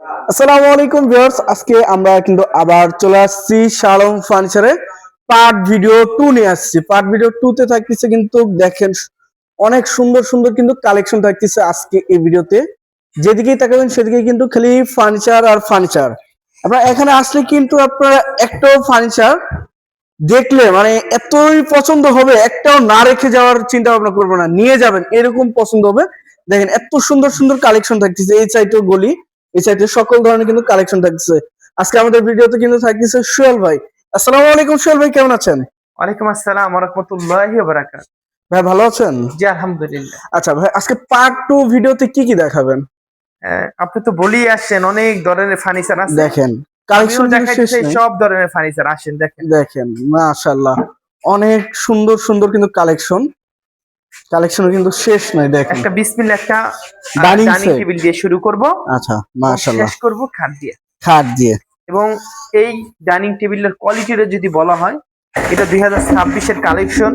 আসসালামু আলাইকুম ভিউয়ার্স, আজকে আমরা কিন্তু আবার চলে আসছি শালম ফার্নিচারে পার্ট ভিডিও 2 নিয়ে আসছি। পার্ট ভিডিও 2 তে থাকতেছে কিন্তু দেখেন অনেক সুন্দর সুন্দর কিন্তু কালেকশন থাকতেছে আজকে এই ভিডিওতে। যেদিকেই তাকাবেন সেদিকেই কিন্তু খালি ফার্নিচার আর ফার্নিচার। আপনারা এখানে আসলে কিন্তু আপনারা একটাও ফার্নিচার দেখলে মানে এতই পছন্দ হবে, একটাও না রেখে যাওয়ার চিন্তা ভাবনা করবো না, নিয়ে যাবেন এরকম পছন্দ হবে। দেখেন এত সুন্দর সুন্দর কালেকশন থাকতেছে, এই সাইডেও গলি, এই সাইডে সকল ধরনের কিন্তু কালেকশন থাকতেছে। আজকে আমাদের ভিডিওতে কিন্তু থাকতেছে সোহেল ভাই। আসসালামু আলাইকুম সোহেল ভাই, কেমন আছেন? ওয়ালাইকুম আসসালাম ওয়া রাহমাতুল্লাহি ওয়া বারাকাতুহু। ভাই ভালো আছেন? জি আলহামদুলিল্লাহ। আচ্ছা ভাই, আজকে পার্ট 2 ভিডিওতে কি কি দেখাবেন? আপনি তো বলেই আসছেন অনেক ধরনের ফার্নিচার আছে। দেখেন আমিও কালেকশন কিন্তু শেষ দেখাইতেছি নেই। সব ধরনের ফার্নিচার, আসেন দেখেন। দেখেন মাশাআল্লাহ, অনেক সুন্দর সুন্দর কিন্তু কালেকশন, কালেকশন কিন্তু শেষ নাই। দেখেন একটা বিসমিল্লাহ, একটা ডাইনিং ডাইনিং সেট। টেবিল দিয়ে শুরু করব, আচ্ছা এবং মাশাআল্লাহ, শেষ করব খাট দিয়ে। খাট দিয়ে। এবং এই ডাইনিং টেবিলের কোয়ালিটিটা যদি বলা হয়, এটা 2026 এর কালেকশন।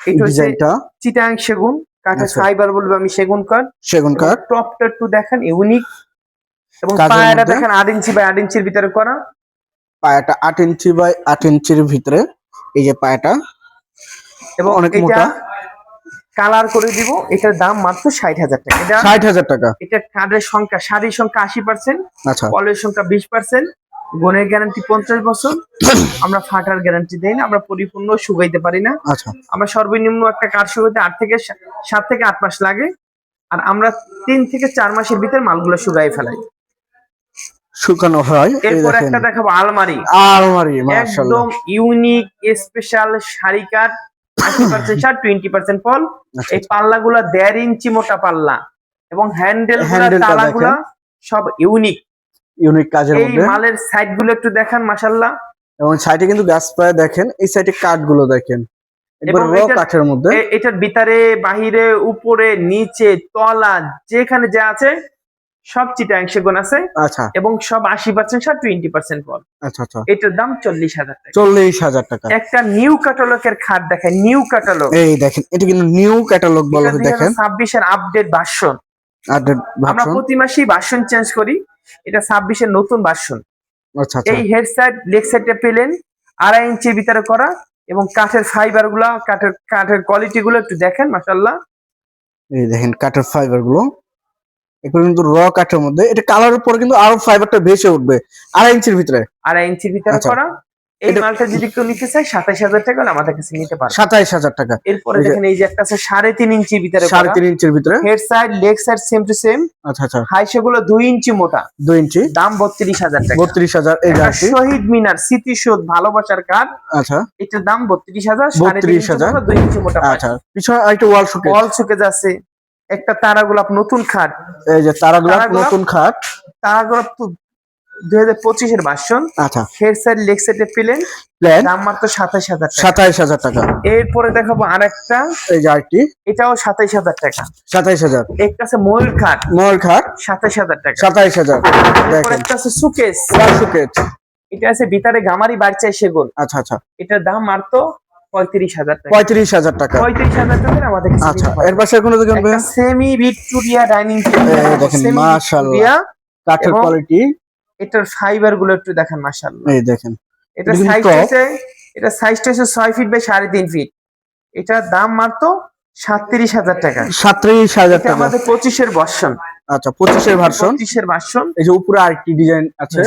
এটা হচ্ছে ডিজাইনটা চিটাং সেগুন কাঠের আচ্ছা, ফাইবার, বলবো আমি সেগুন কাঠ। সেগুন এবং কাঠ টপটা একটু দেখেন ইউনিক, এবং কাজের পায়াটা মধ্যে। দেখেন 8 ইঞ্চি বাই 8 ইঞ্চির ভিতরে করা। পায়াটা 8 ইঞ্চি বাই 8 ইঞ্চির ভিতরে, এই যে পায়াটা এবং অনেক এটা মোটা। কালার করে দিব। এটার দাম মাত্র 60,000 টাকা। এটা 60,000 টাকা। এটা কার্ডের সংখ্যা, শাড়ির সংখ্যা 80%, আচ্ছা কলের সংখ্যা 20%, গুণের গ্যারান্টি 50 বছর। আমরা ফাটার গ্যারান্টি দেই না, আমরা পরিপূর্ণ শুকাইতে পারি না। আচ্ছা, আমরা সর্বনিম্ন একটা কাঠ শুকাইতে 7 থেকে 8 মাস লাগে, আর আমরা 3 থেকে 4 মাসের ভিতরে মালগুলো শুকাই ফেলাই। শুকানো হয়। এই এরপর দেখেন একটা দেখাবো আলমারি, আলমারি, মাশাআল্লাহ। একদম ইউনিক স্পেশাল শাড়ি কাঠ, 80% শাড় 20% ফল। আচ্ছা এই আচ্ছা, পাল্লাগুলা 1.5 ইঞ্চি মোটা পাল্লা, এবং হ্যান্ডেলগুলা হ্যান্ডেলটা তালাগুলা দেখেন সব ইউনিক। ইউনিক কাজের এই মধ্যে। মালের সাইড গুলো একটু দেখান, মাশাল্লাহ। এবং সাইডে কিন্তু গাছ পায়া দেখেন, এই সাইডে কাঠ গুলো দেখেন একবার এবং র কাঠের মধ্যে। এটার ভিতরে বাহিরে উপরে নিচে তলা যেখানে যা আছে সব চিটাং সেগুন আছে, আচ্ছা এবং সব 80% শাড় 20% ফল। আচ্ছা আচ্ছা, এটার দাম 40,000 টাকা। 40,000 টাকা। একটা নিউ ক্যাটালগের খাট দেখায়, নিউ ক্যাটালগ। এই দেখেন এটা কিন্তু নিউ ক্যাটালগ বলা এটা হয়, দেখেন 2026 এর আপডেট ভার্সন। আপডেট আমরা ভার্সন। প্রতি মাসেই ভার্সন চেঞ্জ করি, এটা 26 এর নতুন ভার্সন। আচ্ছা আচ্ছা, এই হেড সাইড লেগ সাইডটা পেলেন 2.5 ইঞ্চির ভিতরে করা, এবং কাঠের ফাইবার গুলা, কাঠের কোয়ালিটি গুলো একটু দেখেন, মাশাআল্লাহ। এই দেখেন কাঠের ফাইবার গুলো, এগুলো কিন্তু র কাঠের মধ্যে। এটা কালার উপর কিন্তু আরো ফাইবারটা ভেসে উঠবে। 2.5 ইঞ্চির ভিতরে। 2.5 ইঞ্চির ভিতরে আচ্ছা, করা। এই এটা মালটা যদি কেউ নিতে চায় 27,000 টাকা হলে আমাদের কাছে নিতে পারে। 27,000 টাকা। এরপরে এই যে দেখেন এই যে একটা আছে 3.5 ইঞ্চির ভিতরে করা, 3.5 ইঞ্চির ভিতরে। Head side leg side same to same. আচ্ছা আচ্ছা, হাই সেগুলো 2 ইঞ্চি মোটা, 2 ইঞ্চি, দাম 32,000 টাকা। 32,000। এই একটা জার্সি, শহীদ মিনার স্মৃতিসৌধ ভালোবাসার কাঠ, আচ্ছা এটার দাম 32,000, 3.5 ইঞ্চি 32,000। মোটা, 2 ইঞ্চি মোটা। আচ্ছা, পিছনে আরেকটা ওয়াল শোকেস। অল শোকেজ আছে। একটা তারা গোলাপ নতুন খাট, এই যে তারাগোলাপ তারা গোলাপ, নতুন খাট। তারা গোলাপ তো 2025 এর ভার্সন। আচ্ছা, হেড সাইড লেগ সাইডে পেলেন, প্ল্যান দাম মাত্র 27,000 টাকা। 27,000 টাকা। এরপরে দেখাবো আরেকটা, এই যে আরেকটি এটাও 27,000 টাকা। 27,000। একটা আছে ময়ূর খাট, ময়ূর খাট 27,000 টাকা। 27,000। এরপর দেখেন একটা আছে সুকেস, ওয়াল শোকেস। এটা আছে ভিতরে গামারি বাড়চাই সেগুন, আচ্ছা আচ্ছা, এটার দাম মাত্র 35,000 টাকা। 35,000 টাকা। 35,000 টাকা আমাদের কাছে আচ্ছা, নিতে পারবেন। এর পাশে কোনো দোকান একটা সেমি ভিক্টোরিয়া ডাইনিং টেবিল, এই দেখেন সেমি মাশাআল্লাহ, ভিক্টোরিয়া। কাঠের এবং কোয়ালিটি। এটার ফাইবার গুলো একটু দেখেন, মাশাআল্লাহ। এই দেখেন এটা এটা কিন্তু সাইজ টপ। হচ্ছে, এটা সাইজটা হচ্ছে 6 ফিট বাই 3.5 ফিট। এটার দাম মাত্র 37,000 টাকা। 37,000 এটা টাকা। আমাদের 25 এর ভার্সন। আচ্ছা, 25 এর ভার্সন। 25 এর ভার্সন। এই যে উপরে আরেকটি ডিজাইন আছে।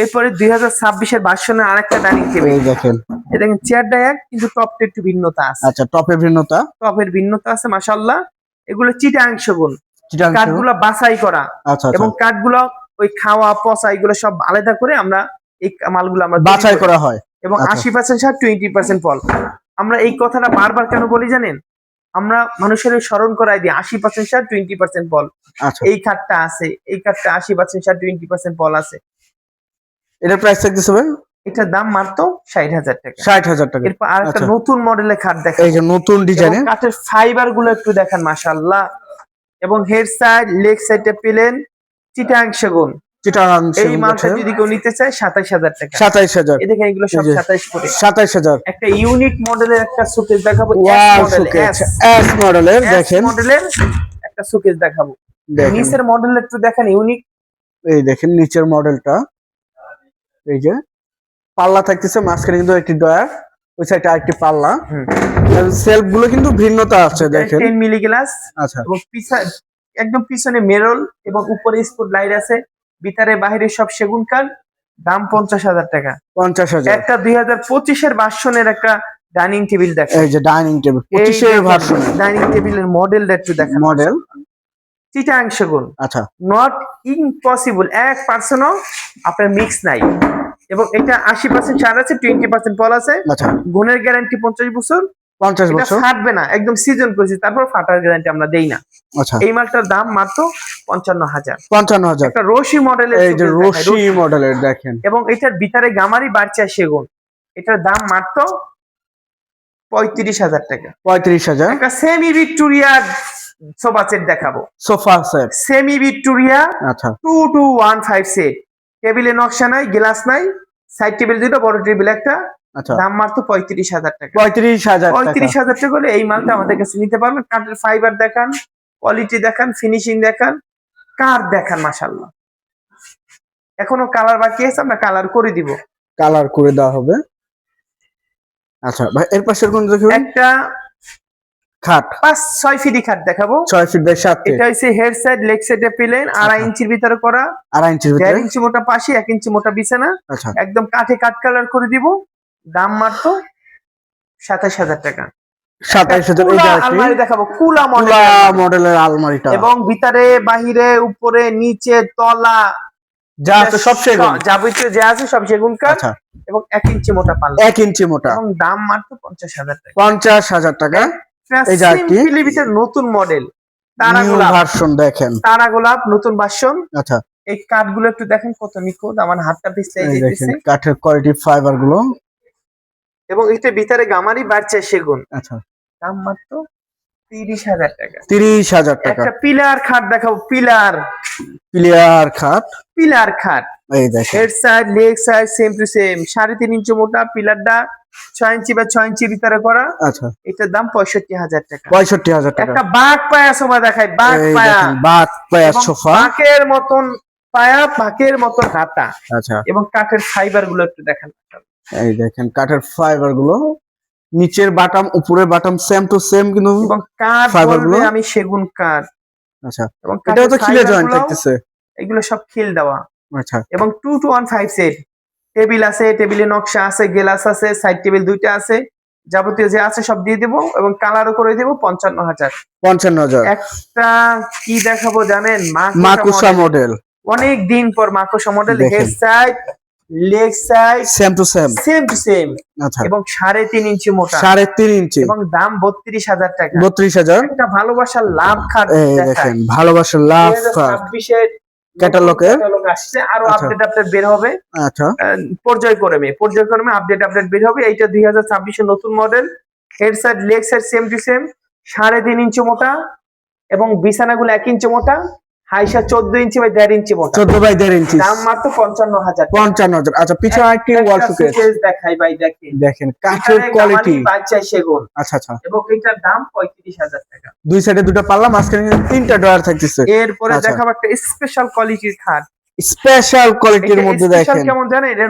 এরপরে 2026 এর ভার্সনের আরেকটা ডাইনিং টেবিল। এই দেখেন, এই দেখেন চেয়ারটা এক, কিন্তু টপটা একটু ভিন্নতা আছে। আচ্ছা টপের ভিন্নতা। টপের ভিন্নতা আছে, মাশাআল্লাহ। এগুলো চিটাং সেগুন, চিটাং সেগুন। কাঠগুলো বাছাই করা, আচ্ছা আচ্ছা, এবং কাঠগুলো ওই খাওয়া পচা এগুলো সব আলাদা করে আমরা এই মালগুলো আমরা তৈরি বাছাই করি। করা হয়। এবং আচ্ছা 80% সার 20% ফল। আমরা এই কথাটা বারবার কেন বলি জানেন? আমরা মানুষের স্মরণ করাই দিই 80% সার 20% ফল। আচ্ছা, এই কাঠটা আছে, এই কাঠটা 80% সার 20% ফল আছে। এটার প্রাইস থাকতেছে ভাই? এটার দাম মাত্র 60,000 টাকা। 60,000 টাকা। এরপর আর একটা আচ্ছা, নতুন মডেলের খাট দেখেন, এই যে নতুন ডিজাইনের কাঠের ফাইবার গুলো একটু দেখেন, মাশাআল্লাহ। এবং হেড সাইড লেগ সাইডে পেলেন চিটাং সেগুন। চিটাগাং এই সেগুন মালটা কাঠের। যদি কেউ নিতে চায় 27,000 টাকা। 27,000। এই দেখেন এগুলো এই সব যে 27 করে। 27,000। একটা ইউনিক মডেলের একটা সুকেস দেখাবো, ওয়াও শোকেস, এস মডেলের। দেখেন মডেলের একটা সুকেস দেখাবো। দেখেন নিচের মডেল একটু দেখেন, ইউনিক। এই দেখেন নিচের মডেলটা, এই যে পাল্লা থাকতেছে, মাঝখানে কিন্তু একটি ডয়ার, ওই সাইডে আরেকটি পাল্লা। সেলফ গুলো কিন্তু ভিন্নতা আছে দেখেন। 10 মিলি গ্লাস। আচ্ছা, এবং একদম পিছনে মেরল এবং উপরে স্পট লাইট আছে, ভিতরে বাহিরে সব সেগুন কাঠ। দাম 50,000 টাকা। 50,000। একটা 2025-এর ভার্সনের একটা ডাইনিং টেবিল দেখেন। এই যে ডাইনিং টেবিল 25-এর ভার্সন। ডাইনিং টেবিলের মডেলটা একটু দেখেন। মডেল চিটাং সেগুন। আচ্ছা, নট ইম্পসিবল, 1%ও আপনার মিক্স নাই। এবং এটা 80% সার আছে, 20% ফল আছে। আচ্ছা, গুণের গ্যারান্টি 50 বছর। 50 এটা বছর। ফাটবে না, একদম সিজন করেছি, তারপর ফাটার গ্যারান্টি আমরা দেই না। আচ্ছা, এই মালটার দাম মাত্র 55,000। 55,000। একটা রশি মডেলের, এই যে রশি মডেলের দেখেন। এবং এটার ভিতরে গামারি বাড়ছে সেগুন। এটার দাম মাত্র 35,000 টাকা। 35,000। একটা সেমি ভিক্টোরিয়া সোফা সেট দেখাবো। Sofa set semi Victoria. আচ্ছা, 2215 সেট। টেবিলে নকশা নাই, গ্লাস নাই, সাইড টেবিল দুটো, বড় টেবিল একটা। আচ্ছা, দাম মাত্র 35,000 টাকা। 35,000 টাকা। 35,000 টাকা হলে এই মালটা আমাদের কাছে নিতে পারবেন। কাঠের ফাইবার দেখান, কোয়ালিটি দেখান, ফিনিশিং দেখান, কাঠ দেখান, মাশাআল্লাহ। এখনো কালার বাকি আছে, আমরা কালার করে দিব। কালার করে দেওয়া হবে। আচ্ছা ভাই, এর পাশের কোন দেখুন? একটা খাট 5-6 ফিট খাট দেখাবো। 6 ফিট বাই 7 ফিট। এটা হচ্ছে হেড সাইড, লেগ সাইডে প্লেন, 2.5 ইঞ্চির ভিতরে করা, 2.5 ইঞ্চির 1.5 ভিতরে। ইঞ্চি মোটা পাশে, 1 ইঞ্চি মোটা বিছানা। আচ্ছা, একদম কাঠে কাঠ কালার করে দিব। দাম মাত্র 27,000 টাকা। 27,000। এই যে আলমারি দেখাবো, কুলা মডেলের আলমারিটা, এবং ভিতরে বাহিরে উপরে নিচে তলা যা আছে সব সেগুন। যাবতীয় যা আছে সব সেগুন কাঠ। আচ্ছা, এবং 1 ইঞ্চি মোটা পাল্লা, 1 ইঞ্চি মোটা। এবং দাম মাত্র 50,000 টাকা। 50,000 টাকা। এই যে কি সিম্পলি ভিতরে নতুন মডেল তারা নিউ গোলাপ। ভার্সন দেখেন। তারা গোলাপ নতুন ভার্সন। আচ্ছা, এই কাঠগুলো একটু দেখেন কত নিখুঁত, আমার হাতটা পিছলে এই দেখেন যেতেছে। কাঠের কোয়ালিটি, ফাইবার গুলো। এবং এটার ভিতরে গামারি বাড়ছে সেগুন। আচ্ছা, দাম মাত্র 30,000 টাকা। 30,000 টাকা। একটা পিলার খাট দেখাবো, পিলার প্লেয়ার খাট। পিলার খাট। এই দেখেন head side, leg side same to same, 3.5 ইঞ্চি মোটা, পিলারটা 6 ইঞ্চি বা 6 ইঞ্চি ভিতরে করা। আচ্ছা, এটার দাম 65,000 টাকা। 65,000 টাকা। একটা বাঘ পায়া সোফা দেখাই, বাঘ এই পায়া। দেখেন বাঘ পায়া এবং সোফা। বাঘের মতন পায়া, বাঘের মতন হাতা। আচ্ছা, এবং কাঠের ফাইবার গুলো একটু দেখেন। এই দেখেন কাঠের ফাইবার গুলো, নিচের বাটাম উপরের বাটাম সেম টু সেম কিন্তু। এবং কাঠ ফাইবার গুলো, বলতে আমি সেগুন কাঠ। আচ্ছা, এবং এটাও তো খিলে fiber জয়েন্ট গুলো, থাকতেছে। এগুলো সব খিল দেওয়া। আচ্ছা, এবং 2-1-5 সেট। টেবিল আছে, টেবিলে নকশা আছে, গ্লাস আছে, সাইড টেবিল দুইটা আছে, যাবতীয় যে আছে সব দিয়ে দেবো। এবং কালারও করে দেবো 55,000। 55,000। একটা কি দেখাবো জানেন? মাকুসা মডেল। অনেক দিন পর মাকুসা মডেল। দেখেন। Head side, leg side same to same. Same to same. আচ্ছা, এবং 3.5 ইঞ্চি মোটা। 3.5 ইঞ্চি। এবং দাম 32,000 টাকা। 32,000। একটা ভালোবাসার লাভ খাট এই দেখেন ভালোবাসার লাভ খাট। 2026-এর ক্যাটালগে আসছে, আরো আচ্ছা। আপডেট বের হবে। আচ্ছা, পর্যায়ক্রমে আপডেট বের হবে। এইটা 2026-এর নতুন model. Head side, leg side same to same, 3.5 ইঞ্চি মোটা। এবং বিছানাগুলো 1 ইঞ্চি মোটা, হাইসা 14 ইঞ্চি বাই 1.5 ইঞ্চি মোটা। 14 বাই 1.5 ইঞ্চি। দাম মাত্র 55,000। 55,000। আচ্ছা, পিছনে আরেকটি ওয়াল শোকেস দেখাই ভাই, দেখেন দেখেন কাঠের কোয়ালিটি। বাচ্চা সেগুন। আচ্ছা, আচ্ছা, এবং এটার দাম 35,000 টাকা। দুই সাইডে দুটো পাল্লা, মাঝখানে 3টা ডয়ার থাকতেছে। এরপরে আচ্ছা। দেখাবো একটা স্পেশাল কোয়ালিটির খাট। স্পেশাল কোয়ালিটির এটা মধ্যে স্পেশাল দেখেন। কেমন জানেন? এর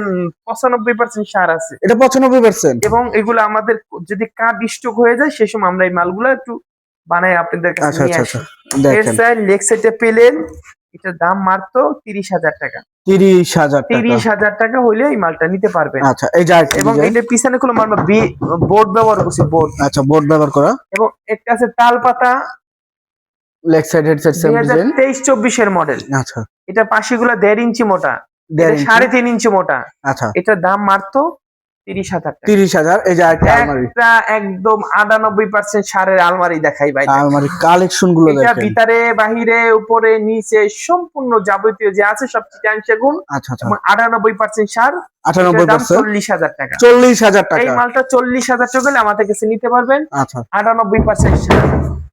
95% সার আছে। এটা 95%। এবং এগুলো আমাদের যদি কাঠ স্টক হয়ে যায়, সেই সময় আমরা এই মালগুলো একটু বানাই আপনাদের কাছে আচ্ছা, নিয়ে আচ্ছা, আসি। আচ্ছা, এর দেখেন সাইড, লেগ সাইডে পেলেন। এটার দাম মাত্র 30,000 টাকা। 30,000 টাকা। 30,000 টাকা হইলে এই মালটা নিতে পারবেন। আচ্ছা, এই যে আরেকটি এবং ডিজাইন। এটা পিছনে কোনো আমরা বোর্ড ব্যবহার করছি, বোর্ড। আচ্ছা, বোর্ড ব্যবহার করা। এবং একটা আছে তাল পাতা, leg side, head side same design. 2023-24-এর মডেল। আচ্ছা, এটা পাশেগুলো 1.5 ইঞ্চি মোটা, 1.5 ইঞ্চি। 3.5 ইঞ্চি মোটা। আচ্ছা, এটার দাম মাত্র 30,000 টাকা। 30,000। এই যে আরেকটি আলমারি। একটা একদম 98% সারের আলমারি দেখাই ভাই। আলমারি কালেকশন গুলো এটা দেখেন। ভিতরে বাহিরে উপরে নিচে সম্পূর্ণ যাবতীয় যে আছে সব চিটাং সেগুন। আচ্ছা, আচ্ছা, এবং 98% সার। 98%। 40,000 টাকা। 40,000 এই টাকা। মালটা 40,000 টাকা হলে আমাদের কাছে নিতে পারবেন। আচ্ছা, 98% সার।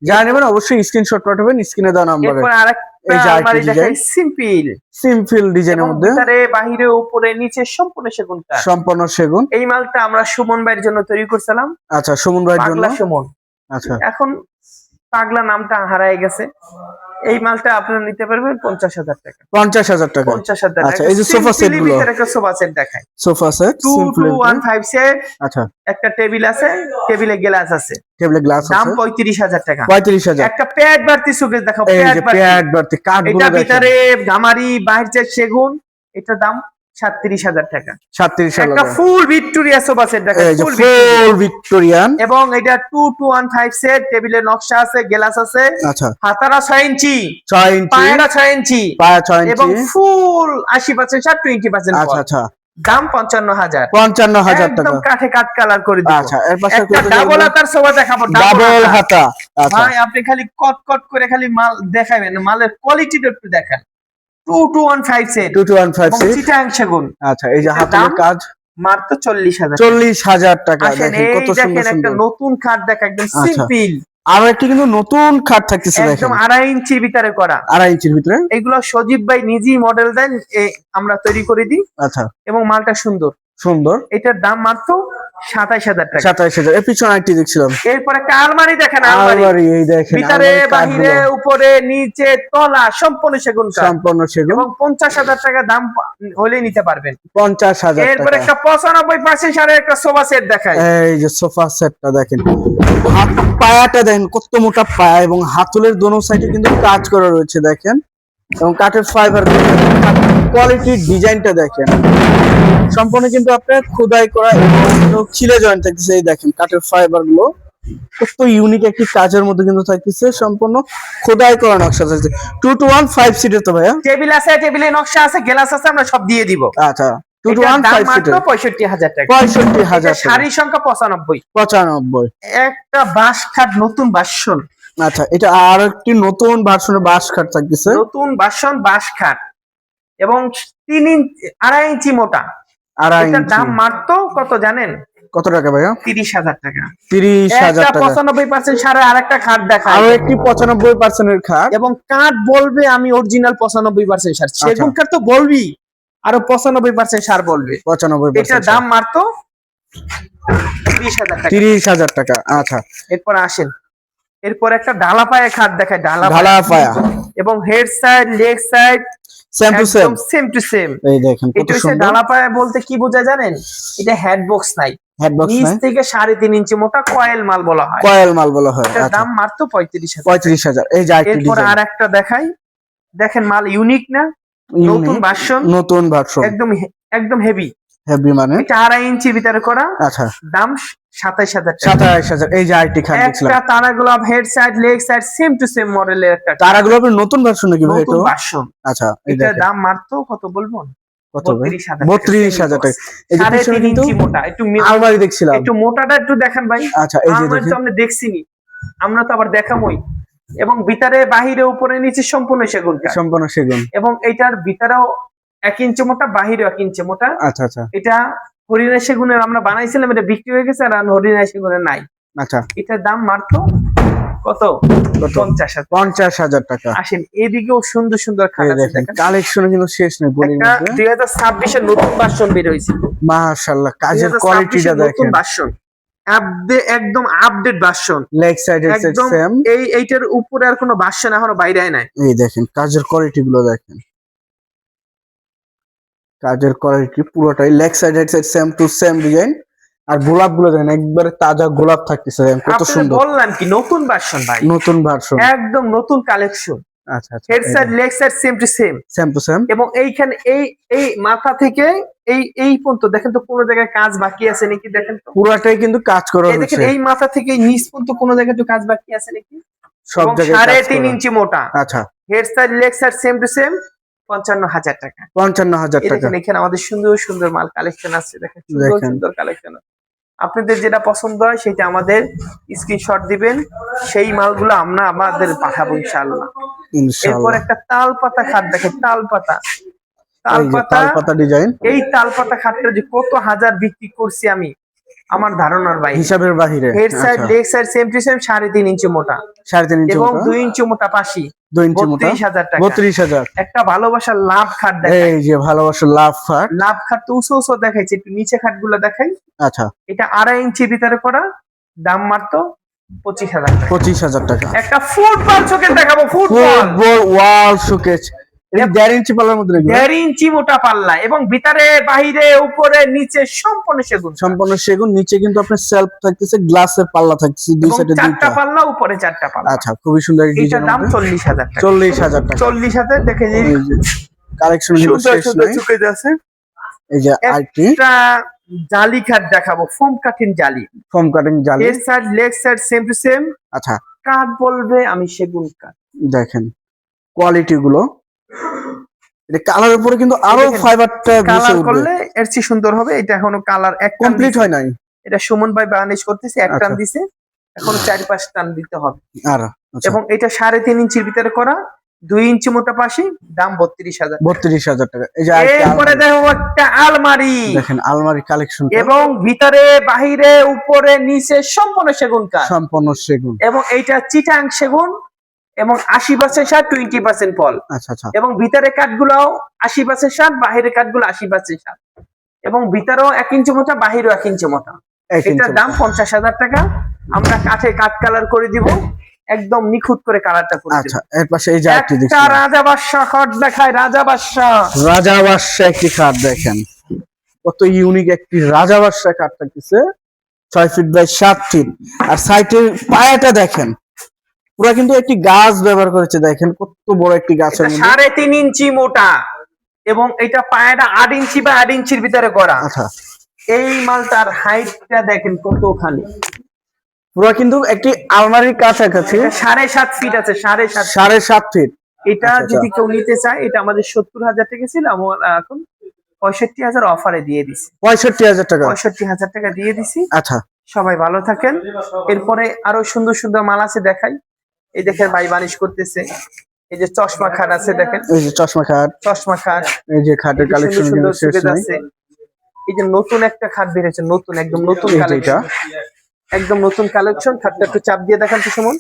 যা নেবেন অবশ্যই স্ক্রিনশট পাঠাবেন স্ক্রিনে দেওয়া নম্বরে। এরপর আরেকটা এই যে আলমারি আরেকটি দেখাই, ডিজাইন। সিম্পল। সিম্পল ডিজাইনের মধ্যে ভিতরে বাহিরে উপরে নিচে সম্পূর্ণ সেগুন কাঠ। সম্পূর্ণ সেগুন। এই মালটা আমরা সুমন ভাইয়ের জন্য তৈরি করছিলাম। আচ্ছা, সুমন ভাইয়ের জন্য। পাগলা সুমন। আচ্ছা, এখন পাগলা নামটা হারায় গেছে। এই মালটা আপনারা নিতে পারবেন 50,000 টাকা। 50,000 টাকা। 50,000 টাকা। আচ্ছা, এই যে সোফা সেট গুলো, ভিতরে একটা সোফা সেট দেখায়, সোফা সেট 2215 সেট। আচ্ছা, একটা টেবিল আছে, টেবিলে গ্লাস আছে, টেবিলে গ্লাস আছে, দাম 35,000 টাকা। 35,000। একটা প্যাড বাড়তি সুকেস দেখাও, এই যে প্যাড বাড়তি কাঠগুলো এটা দেখেন, ভিতরে গামারি, বাহিরে সেগুন, এটা দাম 37,000 টাকা। 37,000 একটা ফুল ভিক্টোরিয়া সোফা সেট দেখায়, এই যে ফুল ফুল ভিক্টোরিয়ান, এবং এটা 2215 সেট, টেবিলে নকশা আছে, গ্লাস আছে, আচ্ছা, হাতারা 6 ইঞ্চি, 6 ইঞ্চি, পায়রা 6 ইঞ্চি, পায়া 6 এবং ইঞ্চি, ফুল 80% ছাড়, 20% আচ্ছা আচ্ছা, দাম 55,000। 55,000 টাকা। একদম কাঠে কাঠ কালার করে দিব। আচ্ছা, এর পাশে একটা ডাবল হাতার সোফা দেখাবো, ডাবল হাতা। আচ্ছা, ভাই আপনি খালি কট কট করে খালি মাল দেখাবেন, মালের কোয়ালিটিটা একটু দেখেন। 2215 সেট, 2215 এবং সেট, চিটাং সেগুন। আচ্ছা, এই যে এটার হাতের দাম কাজ মাত্র 40,000। 40,000 টাকা। আসেন দেখেন এই কত দেখেন সুন্দর একটা সুন্দর। নতুন খাট দেখা, একদম আচ্ছা, সিম্পল, আরো একটি কিন্তু নতুন খাট থাকতেছে দেখেন, একদম 2.5 ইঞ্চির ভিতরে করা। 2.5 ইঞ্চির ভিতরে। এগুলো সজীব ভাই নিজেই মডেল দেন, আমরা তৈরি করে দিই, আচ্ছা, এবং মালটা সুন্দর সুন্দর। এটার দাম মাত্র 27,000 টাকা। 27,000। এর পিছনে আইটি দেখছিলাম, এরপর একটা আলমারি দেখেন, আলমারি, এই দেখেন ভিতরে আলমারির বাহিরে কাঠগুলো উপরে নিচে তলা সম্পূর্ণ সেগুন কাঠ, সম্পূর্ণ সেগুন, এবং 50,000 টাকা দাম হলে নিতে পারবেন। 50,000 এরপর টাকা। একটা 95% সারের একটা সোফা সেট দেখায়, এই যে সোফা সেটটা দেখেন, হাত পায়াটা দেখেন কত মোটা পায়া, এবং হাতলের দোনো সাইডে কিন্তু কাজ করা রয়েছে দেখেন, এবং কাঠের ফাইবার কোয়ালিটির ডিজাইনটা দেখেন, সম্পূর্ণ কিন্তু আপনার খোদাই করা এবং খিলে জয়েন্ট থাকতেছে। এই দেখেন কাঠের ফাইবার গুলো কত ইউনিক একটি কাজের মধ্যে কিন্তু থাকতেছে, সম্পূর্ণ খোদাই করা নকশা থাকছে। 2215 সিটের তো ভাইয়া, টেবিল আছে, টেবিলে নকশা আছে, গ্লাস আছে, আমরা সব দিয়ে দিব। আচ্ছা, এটার দাম 2215 মাত্র সিটের 65,000 টাকা। 65,000 টাকা। শাড়ির সংখ্যা 95। 95। একটা বাঁশ খাট নতুন বাসন, আচ্ছা, এটা আর একটি নতুন ভার্সনের বাঁশ খাট থাকতেছে, নতুন বাসন বাঁশ খাট, এবং 2.5 ইঞ্চি মোটা। 2.5 এটার ইঞ্চি। দাম মাত্র কত জানেন? কত টাকা ভাইয়া? 30,000 টাকা। 30,000 একটা টাকা। 95% সারে আরেকটা খাট দেখায়, আরো একটি 95% এর খাট, এবং কাঠ বলবে আমি অরিজিনাল 95% সার, সেগুন কাঠ তো বলবি, আরো 95% সার বলবে। 95%। এটার দাম মাত্র 30,000 টাকা। 30,000 টাকা। আচ্ছা, এরপর আসেন, এরপর একটা ডালা পায়ে খাট দেখায়, ডালা ঢালা পায়া, এবং head side leg side same to same. একদম সেম টু সেম। এই দেখেন কত এটা হচ্ছে সুন্দর। ডালা পায়া বলতে কি বোঝায় জানেন? এটা হেড বক্স নাই, হেড বক্স নিচ নাই, থেকে 3.5 ইঞ্চি মোটা কয়েল মাল বলা হয়। কয়েল মাল বলা হয়। এটার আচ্ছা, দাম মাত্র 35,000। 35,000। এই যে আইটি এরপর ডিজাইন, আর একটা দেখাই, দেখেন মাল ইউনিক না, নতুন ভার্সন, নতুন ভার্সন, একদম একদম হেভি, হেভি মানে। এটা 2.5 ইঞ্চির ভিতরে করা, আচ্ছা, দাম 27,000 টাকা। 27,000। এই যে আইটি খাট দেখছিলাম, একটা তারা গোলাপ head side leg side same to same মডেলের একটা তারাগুলো আপনার নতুন ভার্সন নাকি ভাই? নতুন এটা ভার্সন। আচ্ছা, এই এটার দেখেন দাম মাত্র কত বলবো? কত ভাই? 32,000 32,000 টাকা। এই যে পিছনে 3.5 কিন্তু ইঞ্চি মোটা, একটু আলমারি দেখছিলাম। একটু মোটাটা একটু দেখেন ভাই। আচ্ছা, এই যে আলমারি দেখেন তো আমরা দেখছিনি, আমরা তো আবার দেখামই, এবং ভিতরে বাহিরে উপরে নিচে সম্পূর্ণ সেগুন কাঠ, সম্পূর্ণ সেগুন, এবং এটার ভিতরেও 1 ইঞ্চি মোটা, বাহিরেও 1 ইঞ্চি মোটা। আচ্ছা আচ্ছা এটা হরিণা সেগুনের আমরা বানাইছিলাম, এটা বিক্রি হয়ে গেছে, আর হরিণা সেগুনের নাই। আচ্ছা। এটার দাম মাত্র কত? 50,000। 50,000 টাকা। আসেন এদিকেও সুন্দর সুন্দর খাট আছে দেখেন, কালেকশন কিন্তু শেষ নেই গলির একটা মধ্যে। 2026 এর নতুন ভার্সন বের হয়েছে, মাশাআল্লাহ, কাজের 2026 কোয়ালিটিটা এর নতুন দেখেন, ভার্সন, একদম আপডেট ভার্সন, লেগ সাইড একদম সেম। এইটার উপরে আর কোনো ভার্সন এখনো বাইরে হয় নাই। এই দেখেন কাজের কোয়ালিটি গুলো দেখেন, কাজের কোয়ালিটি পুরোটাই leg side same to same design. আর গোলাপ গুলো দেখেন, একবারে তাজা গোলাপ থাকতেছে, দেখেন কত আপনাদের সুন্দর। বললাম কি নতুন ভার্সন ভাই, নতুন ভার্সন, একদম নতুন কালেকশন, আচ্ছা আচ্ছা। Head side leg side same to same, same to same. এবং এইখানে এই মাথা থেকে এই পর্যন্ত দেখেন তো কোনো জায়গায় কাজ বাকি আছে নাকি, দেখেন তো পুরাটাই কিন্তু কাজ করা এই দেখেন হয়েছে, এই মাথা থেকে এই নিচ পর্যন্ত কোনো জায়গায় তো কাজ বাকি আছে নাকি। সব জায়গায় কাজ 3.5 করা। ইঞ্চি মোটা, আচ্ছা, head side leg side same to same, 55,000 টাকা। 55,000 টাকা। দেখেন এখানে আমাদের সুন্দর সুন্দর মাল কালেকশন আছে, দেখেন সুন্দর দেখেন। সুন্দর কালেকশন। আপনাদের যেটা পছন্দ হয় সেটা আমাদের স্ক্রিনশট দিবেন, সেই মালগুলো আমরা আমাদের পাঠাবো ইনশাআল্লাহ। এরপর ইনশাআল্লাহ। একটা তাল পাতা খাট দেখেন, তাল পাতা, তাল এই যে পাতা, তাল পাতা ডিজাইন, এই তাল পাতা খাটটা যে কত হাজার বিক্রি করছি আমি, আমার ধারণার বাইরে। হিসাবের বাহিরে। হেড সাইড আচ্ছা, leg side same to same, 3.5 ইঞ্চি মোটা, 3.5 ইঞ্চি এবং মোটা, 2 ইঞ্চি মোটা পাশি, 2 ইঞ্চি মোটা, 32,000 টাকা। 32,000। একটা ভালোবাসার লাভ খাট দেখাই, এই যে ভালোবাসা লাভ খাট। লাভ খাট তো উঁচু উঁচু দেখাইছে, একটু নিচে খাটগুলো দেখাই। আচ্ছা, এটা 2.5 ইঞ্চি ভিতরে করা, দাম মাত্র 25,000 টাকা। 25,000 টাকা। একটা ফুটবল শোকেস দেখাবো, ফুটবল ওয়াল শোকেস, এটা 1.5 ইঞ্চি পাল্লার মধ্যে রেখে 1.5 ইঞ্চি মোটা পাল্লা এবং ভিতরে বাহিরে উপরে নিচে সম্পূর্ণ সেগুন, সম্পূর্ণ সেগুন। নিচে কিন্তু আপনার সেলফ থাকতেছে, গ্লাসের পাল্লা থাকতেছে দুই এবং সাইডে 4টা দুইটা। পাল্লা, উপরে 4টা পাল্লা। আচ্ছা, খুবই সুন্দর এটার ডিজাইন। দাম 40,000 টাকা। 40,000 টাকা। 40,000 দেখে যে কালেকশন সুন্দর সুন্দর শোকেস আছে। এই যে আইটি একটা জালি খাট দেখাবো, ফোম কাটিং জালি, ফোম কাটিং জালি। Head side leg side same to same. আচ্ছা, কাঠ বলবে আমি সেগুন কাঠ। দেখেন কোয়ালিটি গুলো, এটা কালার উপরে কিন্তু আরো ফাইবারটা কালার করলে এর চেয়ে সুন্দর হবে। এটা এখনো কালার এক কমপ্লিট হয় নাই। এটা সুমন ভাই বার্নিশ করতেছে, এক টান আচ্ছা। দিছে, এখন 4-5 টান দিতে হবে। আর আচ্ছা, এবং এটা 3.5 ইঞ্চির ভিতরে করা, 2 ইঞ্চি মোটা পাশে, দাম 32,000। 32,000 টাকা। এই যে এরপরে দেখো একটা আলমারি, দেখেন আলমারি কালেকশন, এবং ভিতরে বাহিরে উপরে নিচে সম্পূর্ণ সেগুন কাঠ, সম্পূর্ণ সেগুন। এবং এইটা চিটাং সেগুন, এবং 80% সার, 20% ফল। আচ্ছা আচ্ছা, এবং ভিতরে কাঠগুলো 80% সার, বাহিরের কাঠগুলো 80% সার, এবং ভিতরেও 1 ইঞ্চি মোটা, বাহিরেও 1 ইঞ্চি মোটা। এটার দাম 50,000 টাকা। আমরা কাঠে কাঠ কালার করে দিব, একদম নিখুঁত করে কালারটা করে দিব। আচ্ছা, এর পাশে এই যে আইটি একটা দেখছেন, রাজা বাদশাহ খাট দেখায়, রাজা বাদশাহ। রাজা বাদশা একটি খাট দেখেন, কত ইউনিক একটি রাজা বাদশা খাট থাকতেছে, 6 ফিট বাই 7 ফিট। আর সাইটের পায়াটা দেখেন, পুরো কিন্তু একটি গাছ ব্যবহার করেছে, দেখেন কত বড় একটি গাছের মধ্যে। 3.5 ইঞ্চি মোটা, এবং এটা পায়াটা 8 ইঞ্চি বা 8 ইঞ্চির ভিতরে করা। আচ্ছা, এই মালটার হাইটটা দেখেন কতখানি, পুরো কিন্তু একটি আলমারির কাছাকাছি। 7.5 ফিট আছে, 7.5। 7.5 ফিট। এটা আচ্ছা, যদি কেউ নিতে চায়, এটা আমাদের 70,000 টাকা ছিল, আমরা এখন 65,000 অফারে দিয়ে দিছি। 65,000 টাকা। 65,000 টাকা দিয়ে দিছি। আচ্ছা, সবাই ভালো থাকেন। এরপরে আরো সুন্দর সুন্দর মাল আছে দেখাই। এই দেখেন ভাই বানিশ করতেছে, এই যে চশমা খাট আছে দেখেন, এই যে চশমা খাট, চশমা খাট, এই যে খাটের কালেকশন সুন্দর কিন্তু শেষ সুবিধা নাই। আছে। এই যে নতুন একটা খাট বেরিয়েছে, নতুন, একদম নতুন এই যে কালেকশন, একদম নতুন কালেকশন। খাটটা একটু চাপ দিয়ে দেখান তো সুমন,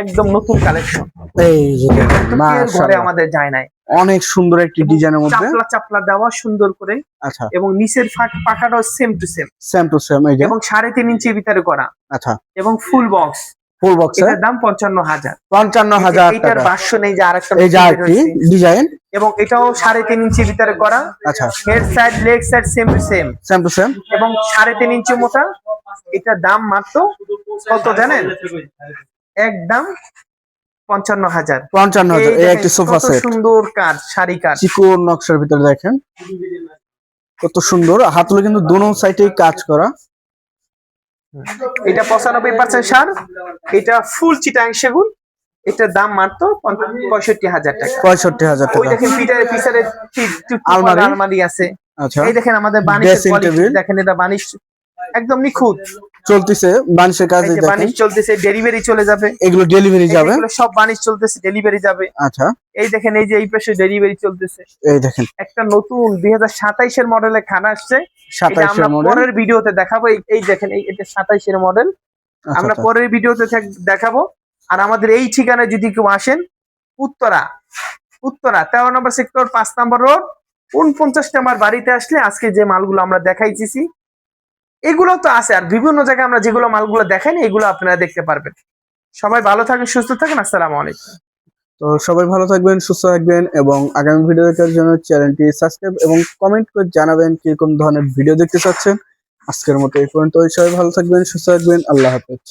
একদম নতুন কালেকশন। এই যে দেখেন, ঘরে মাশাআল্লাহ, আমাদের যায় নাই, অনেক সুন্দর একটি ডিজাইনের মধ্যে। চাপলা চাপলা দেওয়া সুন্দর করে, আচ্ছা, এবং নিচের পাখাটাও same to same, same to same. এই যে এবং 3.5 ইঞ্চির ভিতরে করা, আচ্ছা, এবং ফুল বক্স। ফুল বক্সে এটার দাম 55,000। 55,000 এটার টাকা। ভাষ্য নেই যে আরেকটা এই যে নতুন আরেকটি বের হয়েছে। ডিজাইন, এবং এটাও 3.5 ইঞ্চির ভিতরে করা, আচ্ছা, head side leg side same to same, same to same, এবং 3.5 ইঞ্চি মোটা। এটার দাম মাত্র কত জানেন? একদম 55,000। 55,000। এই একটি সোফা সেট, সুন্দর কাঠ, শাড়ি কাঠ, চিকন নকশার ভিতরে দেখেন কত সুন্দর। হাতলে কিন্তু দোনো সাইডেই কাজ করা। এটা 95% সার, এটা ফুল চিটাং সেগুন। এটার দাম মাত্র 65,000 টাকা। 65,000 ওই টাকা। দেখেন পিছনে আলমারি। আলমারি আছে। আচ্ছা, এই দেখেন আমাদের বানিশের ড্রেসিং কোয়ালিটি টেবিল দেখেন, এটা বানিশ একদম নিখুঁত চলতেছে, বানিশের কাজে এই যে দেখেন। বানিশ চলতেছে, ডেলিভারি চলে যাবে, এগুলো ডেলিভারি যাবে। এগুলো সব বানিশ চলতেছে, ডেলিভারি যাবে। আচ্ছা, এই দেখেন, এই যে এই পাশে ডেলিভারি চলতেছে। এই দেখেন একটা নতুন 2027 এর মডেলের খানা আসছে, এটা 27 আমরা এর মডেল। পরের ভিডিওতে দেখাবো। এই দেখেন, এটা 27 এর মডেল, আমরা আচ্ছা, পরের ভিডিওতে দেখাবো। আর আমাদের এই ঠিকানায় যদি কেউ আসেন, উত্তরা 13 নম্বর সেক্টর, 5 নম্বর রোড, 49 নম্বর বাড়িতে আসলে আজকে যে মালগুলো আমরা দেখাইতেছি এগুলো তো আছে, আর বিভিন্ন জায়গায় আমরা যেগুলো মালগুলো দেখাইনি এগুলো আপনারা দেখতে পারবেন। সবাই ভালো থাকেন, সুস্থ থাকেন, আসসালামু আলাইকুম। তো সবাই ভালো থাকবেন, সুস্থ থাকবেন, এবং আগামী ভিডিও দেখার জন্য চ্যানেলটি সাবস্ক্রাইব এবং কমেন্ট করে জানাবেন কিরকম ধরনের ভিডিও দেখতে চাচ্ছেন। আজকের মতো এই পর্যন্ত। সবাই ভালো থাকবেন, সুস্থ থাকবেন, আল্লাহ হাফেজ।